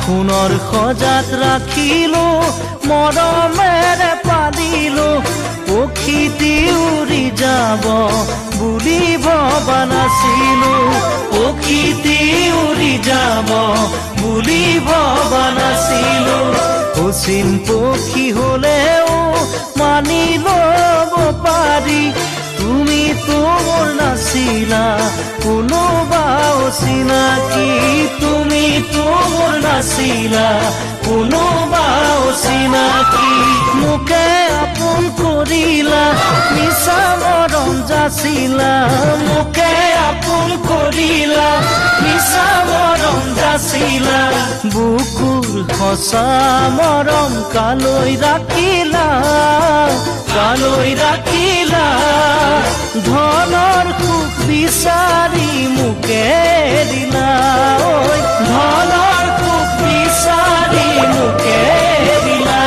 সোণৰ সজাত ৰাখিলো মৰমেৰে পালিলো পক্ষীটি উৰি যাব বুলি ভবা নাছিলো পক্ষীটি উৰি যাব বুলি ভবা নাছিলো অচিন পক্ষী হলেও মানি ল'ব পাৰি তুমি তোৰ নাছিলা কোনোবা অচিনাকি তুমি তোৰ নাছিলা কোনোবা অচিনাকি মোকে আপোন কৰিলা মিছা মৰম যাচিলা মোকে আপোন কৰিলা মিছা মৰম যাচিলা বুকুৰ সঁচা মৰম কালৈ ৰাখিলা ধনৰ সুখ বিচাৰি মোকে দিলা ঐ ধনৰ সুখ বিচাৰি মোকে দিলা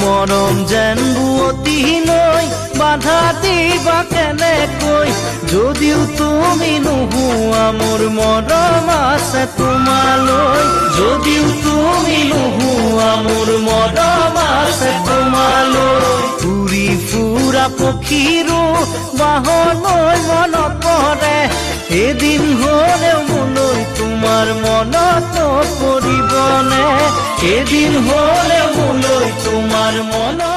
মৰম যেন বুৱতী নৈ বাধা দিবা কেনেকৈ যদিও তুমি নোহোৱা মোৰ মৰম আছে তোমালৈ যদিও তুমি নোহোৱা মোৰ মৰম আছে তোমালৈ উৰি ফুৰা পক্ষীৰো বাহলৈ মনত পৰে এদিন হ'লেও মোলৈ তোমাৰ মনত পৰিবনে এদিন হ'লেও মোলৈ তোমাৰ মনত